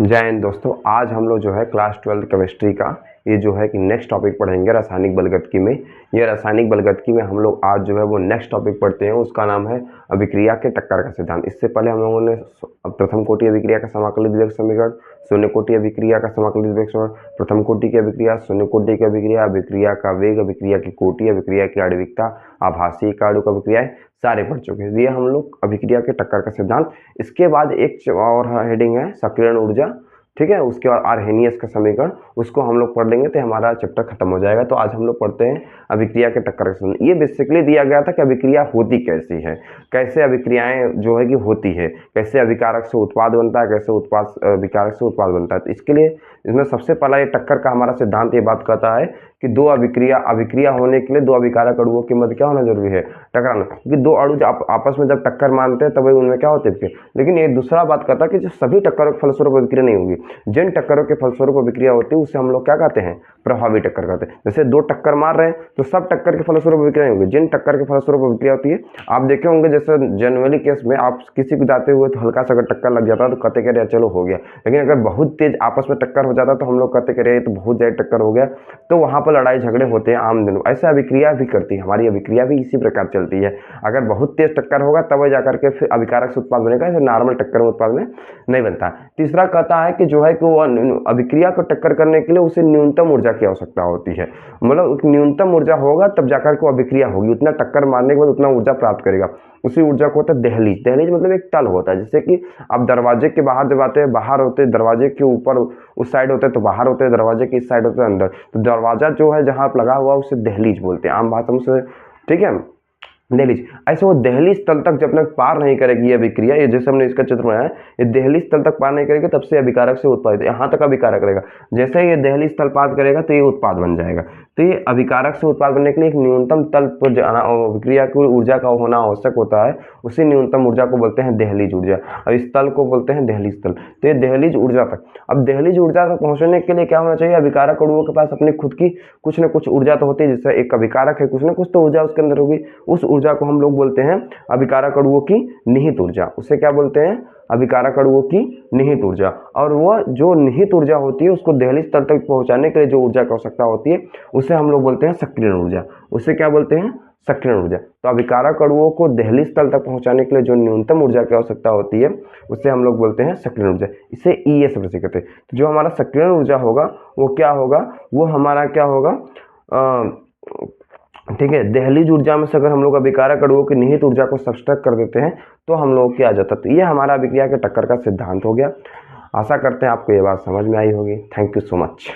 जय हिंद दोस्तों। आज हम लोग जो है क्लास 12 केमिस्ट्री का ये जो है कि नेक्स्ट टॉपिक पढ़ेंगे रासायनिक बलगतकी में। ये रासायनिक बलगतकी में हम लोग आज जो है वो नेक्स्ट टॉपिक पढ़ते हैं, उसका नाम है अभिक्रिया के टक्कर का सिद्धांत। इससे पहले हम लोगों ने प्रथम कोटि अभिक्रिया का समाकलित वेग समीकरण, शून्य कोटि अभिक्रिया का समाकलित वेग समीकरण, प्रथम कोटि की अभिक्रिया, शून्य कोटि की अभिक्रिया, अभिक्रिया का वेग, अभिक्रिया की कोटि, अभिक्रिया की आणविकता, आभासी कार्यों अभिक्रियाएं सारे पढ़ चुके हैं। ये हम लोग अभिक्रिया के टक्कर का सिद्धांत। इसके बाद एक और हेडिंग है सक्रियण ऊर्जा, ठीक है। उसके बाद आर्हेनियस का समीकरण, उसको हम लोग पढ़ लेंगे तो हमारा चैप्टर खत्म हो जाएगा। तो आज हम लोग पढ़ते हैं अभिक्रिया के टक्कर का सिद्धांत। ये बेसिकली दिया गया था कि अभिक्रिया होती कैसी है, कैसे अभिक्रियाएं जो है कि होती है, कैसे अभिकारक से उत्पाद बनता है, कैसे उत्पाद अभिकारक से उत्पाद बनता है। तो इसके लिए इसमें सबसे पहला ये टक्कर का हमारा सिद्धांत ये बात कहता है कि दो अभिक्रिया होने के लिए दो अभिकारक अणुओं के मध्य क्या होना जरूरी है, टकराना। क्योंकि दो अणु आपस में जब टक्कर मारते हैं तब उनमें क्या होते हैं। लेकिन ये दूसरा बात कहता है कि जो सभी टक्करों के फलस्वरूप अभिक्रिया नहीं होगी, जिन टक्करों के फलस्वरूप अभिक्रिया होती है उसे हम लोग क्या कहते हैं, प्रभावी टक्कर कहते हैं। जैसे दो टक्कर मार रहे हैं तो सब टक्कर के फलस्वरूप अभिक्रिया नहीं होगी, जिन टक्कर के फलस्वरूप अभिक्रिया होती है। आप देखे होंगे जैसे जनरली केस में आप किसी को जाते हुए तो हल्का सा अगर टक्कर लग जाता है तो कहते कह रहे चलो हो गया। लेकिन अगर बहुत तेज आपस में टक्कर हो जाता तो हम लोग कहते कह रहे तो बहुत ज्यादा टक्कर हो गया, तो वहां पर लड़ाई झगड़े होते हैं आम दिनों। ऐसे अभिक्रिया भी करती है, हमारी अभिक्रिया भी इसी प्रकार चलती है। अगर बहुत तेज टक्कर होगा तब जाकर के फिर अभिकारक से उत्पाद बनेगा, ऐसे नॉर्मल टक्कर में उत्पाद में नहीं बनता। तीसरा कहता है कि जो है कि वो अभिक्रिया को टक्कर करने के लिए उसे न्यूनतम ऊर्जा की आवश्यकता होती है। मतलब न्यूनतम ऊर्जा होगा तब जाकर के अभिक्रिया होगी, उतना टक्कर मारने के बाद उतना ऊर्जा प्राप्त करेगा। उसी ऊर्जा को होता है दहलीज। दहलीज मतलब एक तल होता है, जैसे कि आप दरवाजे के बाहर जब आते हैं, बाहर होते हैं दरवाजे के ऊपर उस साइड होते हैं तो बाहर होते हैं, दरवाजे के इस साइड होते हैं अंदर। तो दरवाजा जो है जहाँ लगा हुआ उसे दहलीज बोलते हैं आम भाषा से, ठीक है, दहलीज। ऐसे वो दहलीज तल तक जब तक पार नहीं करेगी ये अभिक्रिया, ये जैसे हमने इसका चित्र बनाया है, ये दहलीज तल तक पार नहीं करेगी तब से अभिकारक से उत्पादित, यहाँ तक अभिकारक रहेगा। जैसे ये दहलीज तल पार करेगा तो ये उत्पाद बन जाएगा। तो ये अभिकारक से उत्पाद बनने के लिए एक न्यूनतम तल पर जाना अभिक्रिया की ऊर्जा का होना आवश्यक होता है। उसी न्यूनतम ऊर्जा को बोलते हैं दहलीज ऊर्जा, और इस तल को बोलते हैं दहलीज तल। तो ये दहलीज ऊर्जा तक, अब दहलीज ऊर्जा तक पहुंचने के लिए क्या होना चाहिए, अभिकारक अणुओं के पास अपनी खुद की कुछ न कुछ ऊर्जा तो होती है। जैसे एक अभिकारक है, कुछ न कुछ तो ऊर्जा उसके अंदर होगी। उस ऊर्जा को हम लोग बोलते हैं अभिकारक अणुओं की निहित ऊर्जा। उसे क्या बोलते हैं, अभिकारक अणुओं की निहित ऊर्जा। और वह जो निहित ऊर्जा होती है उसको दहलीज तल तक पहुंचाने के लिए जो ऊर्जा की आवश्यकता होती है उसे हम लोग बोलते हैं सक्रियण ऊर्जा। उसे क्या बोलते हैं, सक्रियण ऊर्जा। तो अभिकारक अणुओं को दहलीज तल तक पहुंचाने के लिए जो न्यूनतम ऊर्जा की आवश्यकता होती है उसे हम लोग बोलते हैं सक्रियण ऊर्जा। इसे ई से प्रतीक करते हैं। तो जो हमारा सक्रियण ऊर्जा होगा वो क्या होगा, वो हमारा क्या होगा, ठीक है, दहलीज ऊर्जा में से अगर हम लोग अभिकारक अणुओं की निहित ऊर्जा को सब्सट्रैक्ट कर देते हैं तो हम लोग क्या आ जाता है। तो ये हमारा अभिक्रिया के टक्कर का सिद्धांत हो गया। आशा करते हैं आपको ये बात समझ में आई होगी। Thank you so much.